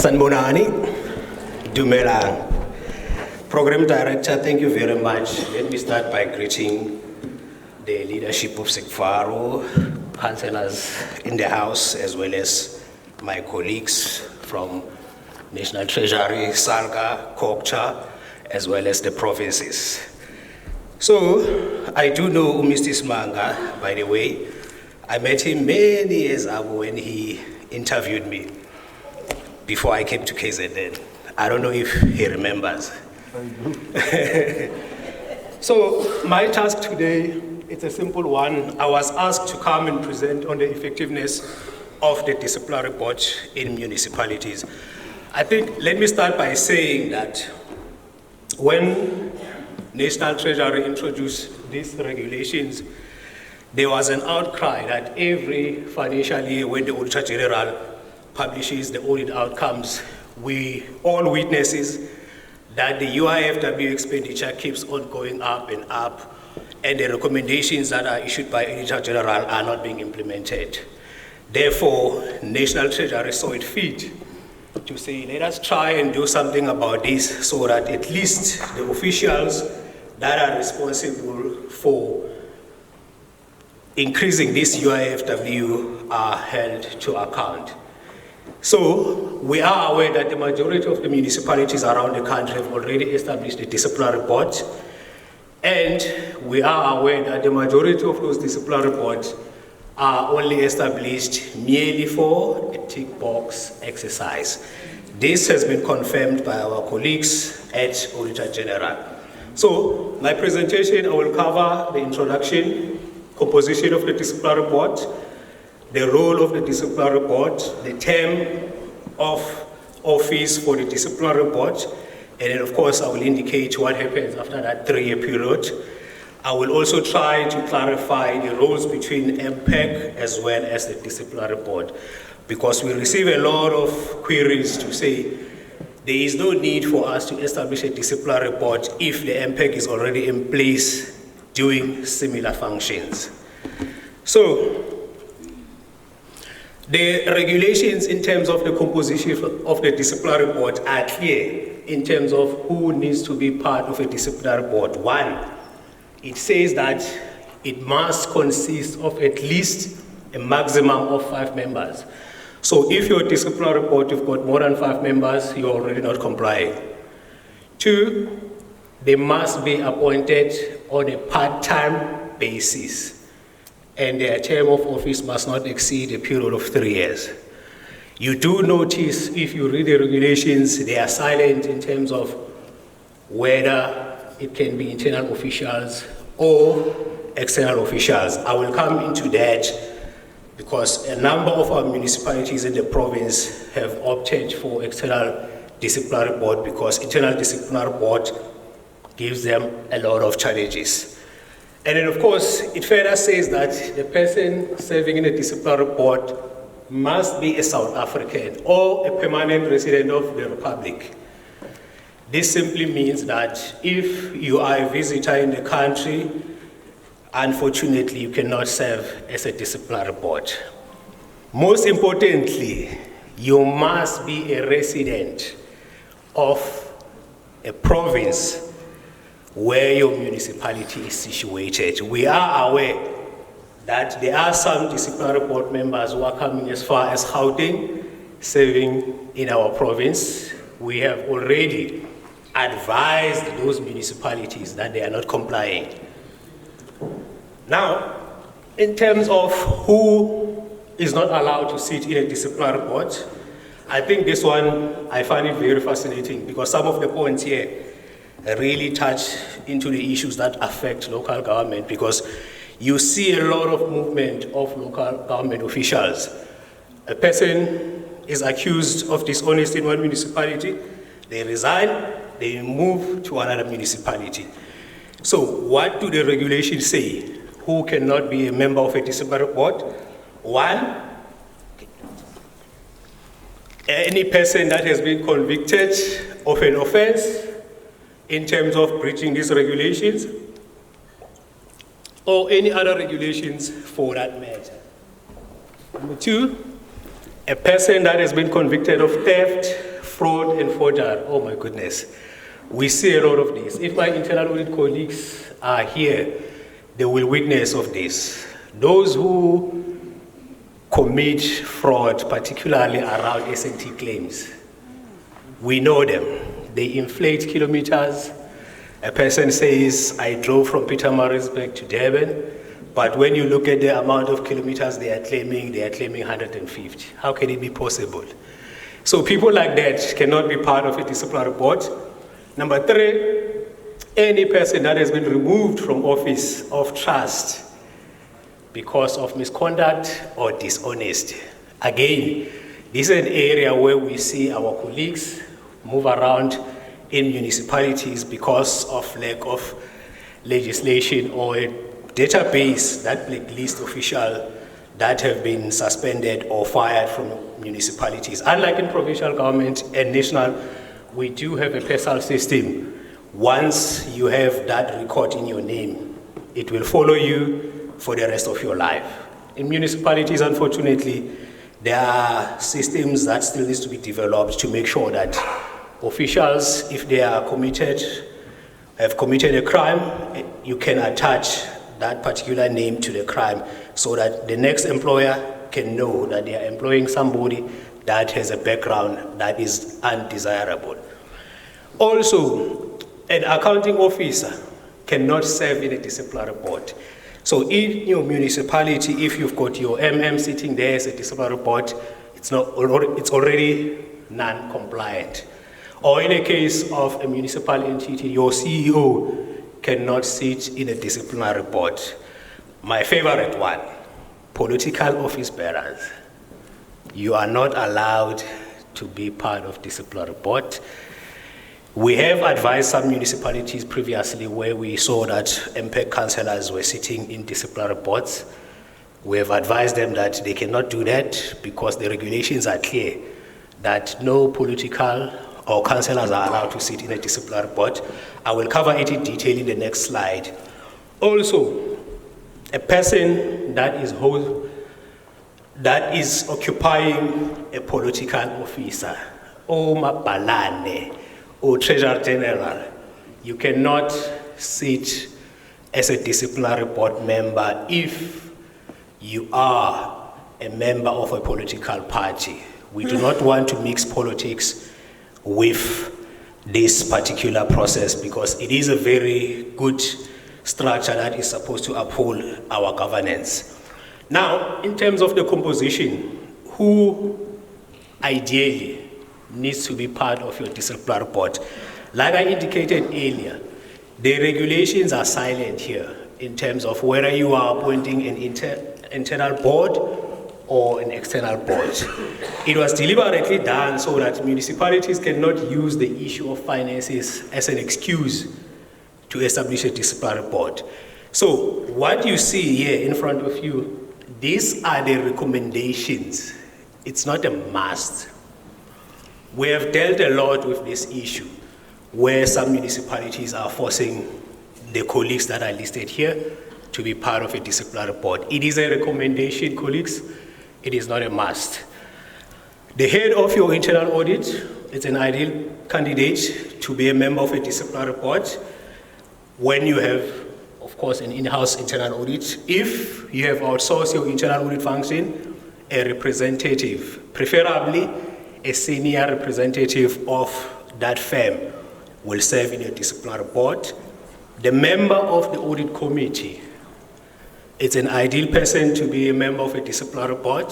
Sanbonani, Dumelang. Program Director, thank you very much. Let me start by greeting the leadership of Sekfaro, councillors in the House, as well as my colleagues from National Treasury, Salga, Kokcha, as well as the provinces. So, I do know Mr. Smanga, by the way. I met him many years ago when he interviewed me before I came to KZN. I don't know if he remembers. So, my task today, it's a simple one. I was asked to come and present on the effectiveness of the disciplinary board in municipalities. I think, let me start by saying that when National Treasury introduced these regulations, there was an outcry that every financial year when the Auditor General publishes the audit outcomes, we all witnesses that the UIFW expenditure keeps on going up and up, and the recommendations that are issued by Auditor General are not being implemented. Therefore, National Treasury saw it fit to say, let us try and do something about this so that at least the officials that are responsible for increasing this UIFW are held to account. So we are aware that the majority of the municipalities around the country have already established a disciplinary board, and we are aware that the majority of those disciplinary boards are only established merely for a tick box exercise. This has been confirmed by our colleagues at Auditor General. So my presentation, I will cover the introduction, composition of the disciplinary board, the role of the disciplinary board, the term of office for the disciplinary board, and then of course I will indicate what happens after that 3-year period. I will also try to clarify the roles between MPAC as well as the disciplinary board, because we receive a lot of queries to say there is no need for us to establish a disciplinary board if the MPAC is already in place doing similar functions. So, the regulations in terms of the composition of the disciplinary board are clear in terms of who needs to be part of a disciplinary board. One, it says that it must consist of at least a maximum of 5 members. So if your disciplinary board, you've got more than 5 members, you're already not complying. 2, they must be appointed on a part-time basis, and their term of office must not exceed a period of 3 years. You do notice, if you read the regulations, they are silent in terms of whether it can be internal officials or external officials. I will come into that because a number of our municipalities in the province have opted for external disciplinary board because internal disciplinary board gives them a lot of challenges. And then of course, it further says that the person serving in a disciplinary board must be a South African or a permanent resident of the Republic. This simply means that if you are a visitor in the country, unfortunately, you cannot serve as a disciplinary board. Most importantly, you must be a resident of a province where your municipality is situated. We are aware that there are some disciplinary board members who are coming as far as Gauteng, serving in our province. We have already advised those municipalities that they are not complying. Now, in terms of who is not allowed to sit in a disciplinary board, I think this one, I find it very fascinating because some of the points here really touch into the issues that affect local government, because you see a lot of movement of local government officials. A person is accused of dishonesty in one municipality, they resign, they move to another municipality. So what do the regulations say? Who cannot be a member of a disciplinary board? 1, any person that has been convicted of an offense in terms of breaching these regulations, or any other regulations for that matter. Number 2, a person that has been convicted of theft, fraud and forgery, oh my goodness. We see a lot of this. If my internal audit colleagues are here, they will witness of this. Those who commit fraud, particularly around S&T claims, we know them. They inflate kilometers. A person says, I drove from Pietermaritzburg to Durban, but when you look at the amount of kilometers they are claiming 150. How can it be possible? So people like that cannot be part of a disciplinary board. Number 3, any person that has been removed from office of trust because of misconduct or dishonesty. Again, this is an area where we see our colleagues move around in municipalities because of lack of legislation or a database that blacklist officials that have been suspended or fired from municipalities. Unlike in provincial government and national, we do have a PESAL system. Once you have that record in your name, it will follow you for the rest of your life. In municipalities, unfortunately, there are systems that still needs to be developed to make sure that officials, if they have committed a crime, you can attach that particular name to the crime so that the next employer can know that they are employing somebody that has a background that is undesirable. Also, an accounting officer cannot serve in a disciplinary board. So in your municipality, if you've got your MM sitting there as a disciplinary board, it's already non-compliant. Or in a case of a municipal entity, your CEO cannot sit in a disciplinary board. My favorite one, political office bearers. You are not allowed to be part of disciplinary board. We have advised some municipalities previously where we saw that MPAC councillors were sitting in disciplinary boards. We have advised them that they cannot do that because the regulations are clear that no political or councillors are allowed to sit in a disciplinary board. I will cover it in detail in the next slide. Also, a person that is occupying a political officer, or mabalane, or treasurer general, you cannot sit as a disciplinary board member if you are a member of a political party. We do not want to mix politics with this particular process because it is a very good structure that is supposed to uphold our governance. Now, in terms of the composition, who ideally needs to be part of your disciplinary board? Like I indicated earlier, the regulations are silent here in terms of whether you are appointing an internal board or an external board. It was deliberately done so that municipalities cannot use the issue of finances as an excuse to establish a disciplinary board. So what you see here in front of you, these are the recommendations. It's not a must. We have dealt a lot with this issue where some municipalities are forcing the colleagues that are listed here to be part of a disciplinary board. It is a recommendation, colleagues. It is not a must. The head of your internal audit is an ideal candidate to be a member of a disciplinary board when you have, of course, an in-house internal audit. If you have outsourced your internal audit function, a representative, preferably a senior representative of that firm, will serve in your disciplinary board. The member of the audit committee, it's an ideal person to be a member of a disciplinary board.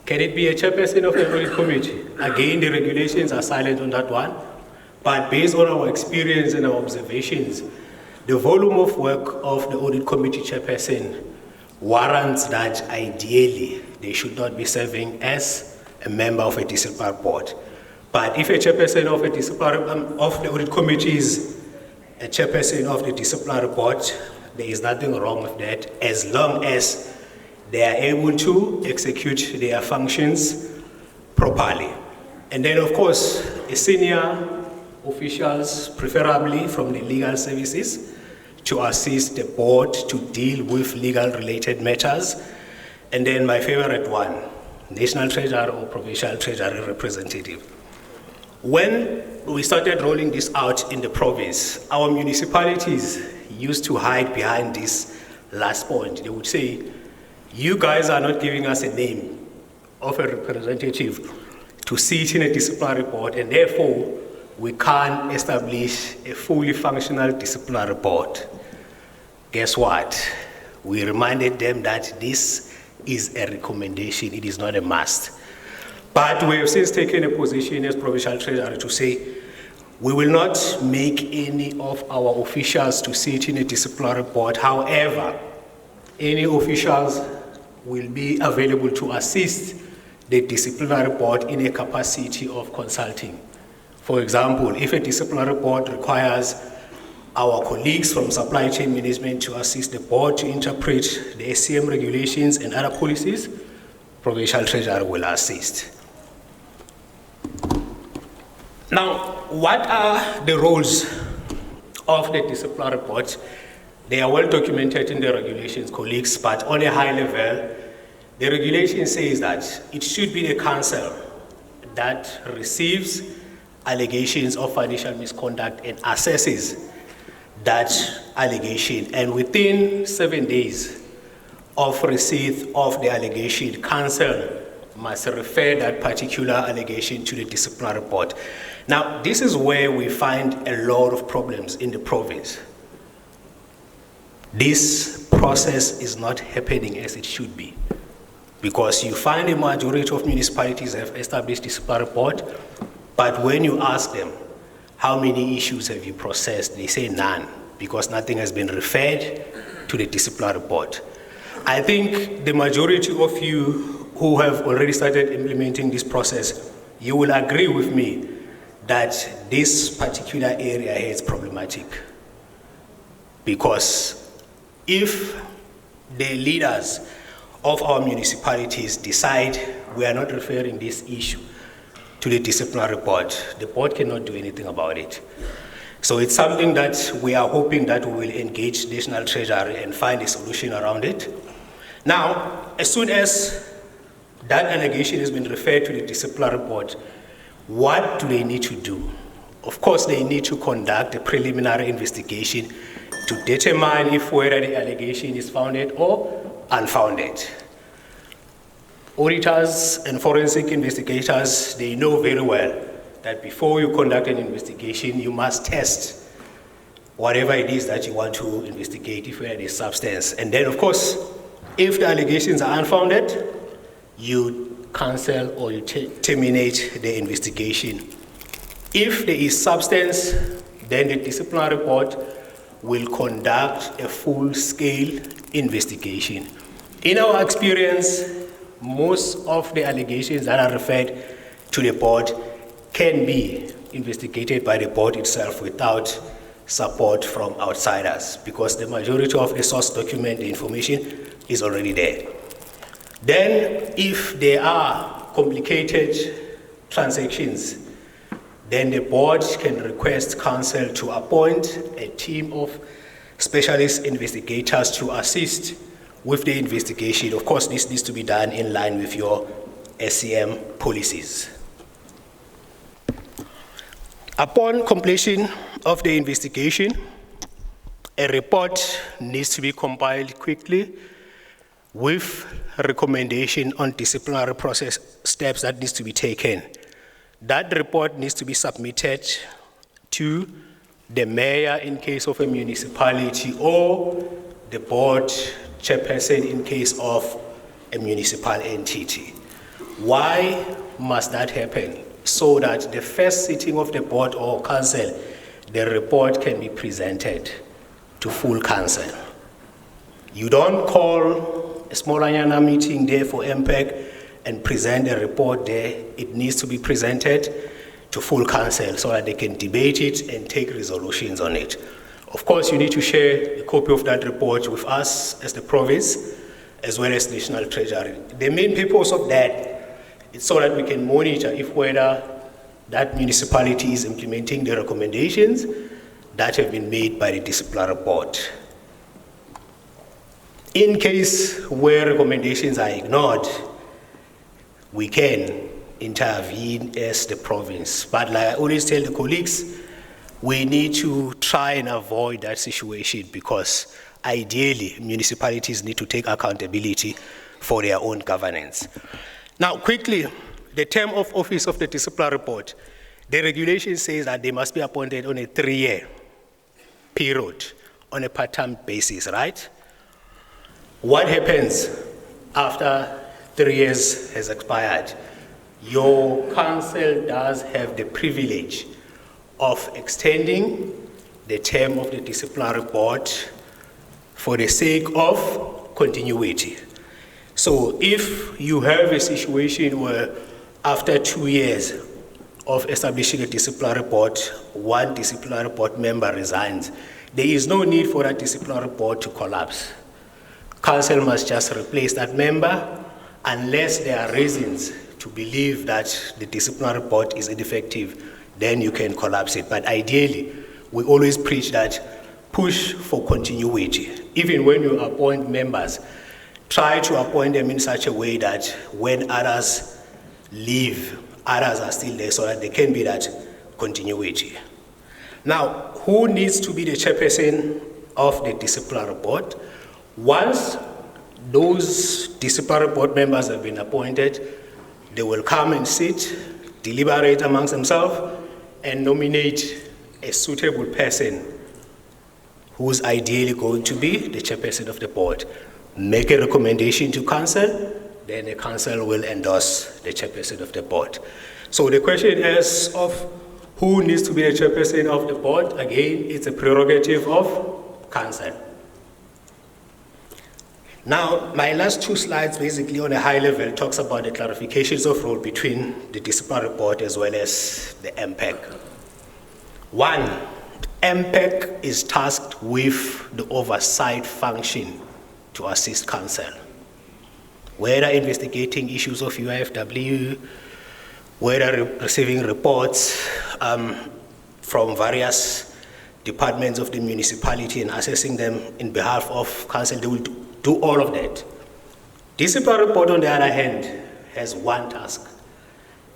Can it be a chairperson of the audit committee? Again, the regulations are silent on that one. But based on our experience and our observations, the volume of work of the audit committee chairperson warrants that ideally they should not be serving as a member of a disciplinary board. But if a chairperson of a of the audit committee is a chairperson of the disciplinary board, there is nothing wrong with that as long as they are able to execute their functions properly. And then, of course, a senior officials, preferably from the legal services, to assist the board to deal with legal related matters. And then my favorite one, national treasurer or provincial treasury representative. When we started rolling this out in the province, our municipalities used to hide behind this last point. They would say, you guys are not giving us a name of a representative to sit in a disciplinary board, and therefore we can't establish a fully functional disciplinary board. Guess what? We reminded them that this is a recommendation, it is not a must. But we have since taken a position as Provincial Treasury to say we will not make any of our officials to sit in a disciplinary board. However, any officials will be available to assist the disciplinary board in a capacity of consulting. For example, if a disciplinary board requires our colleagues from supply chain management to assist the board to interpret the SCM regulations and other policies, Provincial Treasury will assist. Now, what are the roles of the disciplinary board? They are well documented in the regulations, colleagues, but on a high level, the regulation says that it should be the council that receives allegations of financial misconduct and assesses that allegation, and within 7 days of receipt of the allegation, council must refer that particular allegation to the disciplinary board. Now, this is where we find a lot of problems in the province. This process is not happening as it should be, because you find a majority of municipalities have established disciplinary board, but when you ask them, how many issues have you processed? They say none, because nothing has been referred to the disciplinary board. I think the majority of you who have already started implementing this process, you will agree with me that this particular area is problematic. Because if the leaders of our municipalities decide we are not referring this issue to the disciplinary board, the board cannot do anything about it. So it's something that we are hoping that we will engage National Treasury and find a solution around it. Now, as soon as that allegation has been referred to the disciplinary board, what do they need to do? Of course, they need to conduct a preliminary investigation to determine if whether the allegation is founded or unfounded. Auditors and forensic investigators, they know very well that before you conduct an investigation, you must test whatever it is that you want to investigate, if there is substance. And then, of course, if the allegations are unfounded, you cancel or you terminate the investigation. If there is substance, then the disciplinary board will conduct a full-scale investigation. In our experience, most of the allegations that are referred to the board can be investigated by the board itself without support from outsiders, because the majority of the source document, the information, is already there. Then, if there are complicated transactions, then the board can request council to appoint a team of specialist investigators to assist with the investigation. Of course, this needs to be done in line with your SCM policies. Upon completion of the investigation, a report needs to be compiled quickly with a recommendation on disciplinary process steps that needs to be taken. That report needs to be submitted to the mayor in case of a municipality, or the board chairperson in case of a municipal entity. Why must that happen? So that the first sitting of the board or council, the report can be presented to full council. You don't call a small Anyana meeting there for MPAC and present a report there. It needs to be presented to full council so that they can debate it and take resolutions on it. Of course, you need to share a copy of that report with us as the province, as well as National Treasury. The main purpose of that is so that we can monitor if whether that municipality is implementing the recommendations that have been made by the disciplinary board. In case where recommendations are ignored, we can intervene as the province. But like I always tell the colleagues, we need to try and avoid that situation, because ideally municipalities need to take accountability for their own governance. Now quickly, the term of office of the disciplinary board. The regulation says that they must be appointed on a 3-year period on a part-time basis, right? What happens after 3 years has expired? Your council does have the privilege of extending the term of the disciplinary board for the sake of continuity. So if you have a situation where after 2 years of establishing a disciplinary board, one disciplinary board member resigns, there is no need for that disciplinary board to collapse. Council must just replace that member unless there are reasons to believe that the disciplinary board is ineffective, then you can collapse it. But ideally, we always preach that push for continuity. Even when you appoint members, try to appoint them in such a way that when others leave, others are still there, so that there can be that continuity. Now, who needs to be the chairperson of the disciplinary board? Once those disciplinary board members have been appointed, they will come and sit, deliberate amongst themselves, and nominate a suitable person who's ideally going to be the chairperson of the board. Make a recommendation to council, then the council will endorse the chairperson of the board. So the question is of who needs to be the chairperson of the board. Again, it's a prerogative of council. Now, my last 2 slides basically on a high level talks about the clarifications of role between the disciplinary board as well as the MPAC. 1, MPAC is tasked with the oversight function to assist council, whether investigating issues of UIFW, whether receiving reports from various departments of the municipality and assessing them in behalf of council. They will do all of that. Disciplinary board, on the other hand, has one task: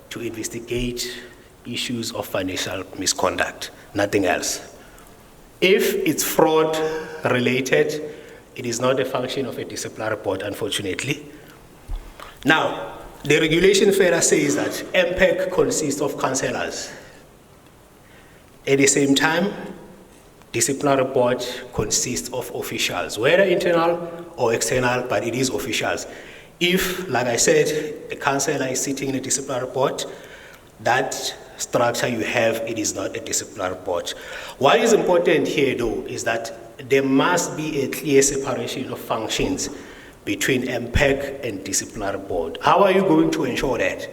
to investigate issues of financial misconduct, nothing else. If it's fraud related, it is not a function of a disciplinary board, unfortunately. Now, the regulation further says that MPAC consists of councillors. At the same time, disciplinary board consists of officials, whether internal or external, but it is officials. If, like I said, a councillor is sitting in a disciplinary board, that structure you have, it is not a disciplinary board. What is important here, though, is that there must be a clear separation of functions between MPAC and disciplinary board. How are you going to ensure that?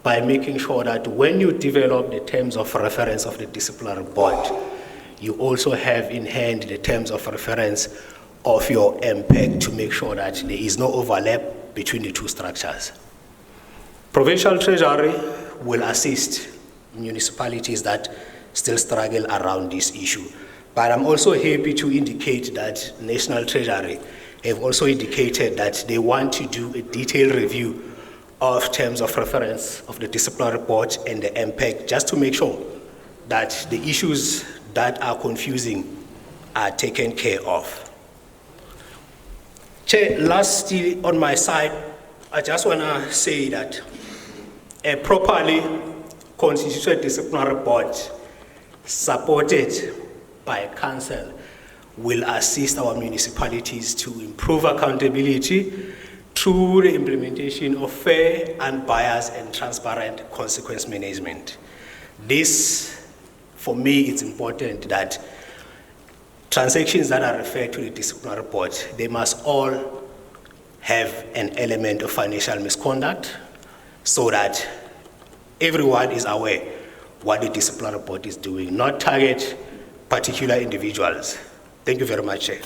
By making sure that when you develop the terms of reference of the disciplinary board, you also have in hand the terms of reference of your MPAC to make sure that there is no overlap between the two structures. Provincial Treasury will assist municipalities that still struggle around this issue. But I'm also happy to indicate that National Treasury have also indicated that they want to do a detailed review of terms of reference of the disciplinary board and the MPAC, just to make sure that the issues that are confusing are taken care of. Chair, lastly on my side, I just want to say that a properly constituted disciplinary board supported by council will assist our municipalities to improve accountability through the implementation of fair, unbiased, and transparent consequence management. This, for me, it's important that transactions that are referred to the disciplinary board, they must all have an element of financial misconduct so that everyone is aware what the disciplinary board is doing, not target particular individuals. Thank you very much, Chair.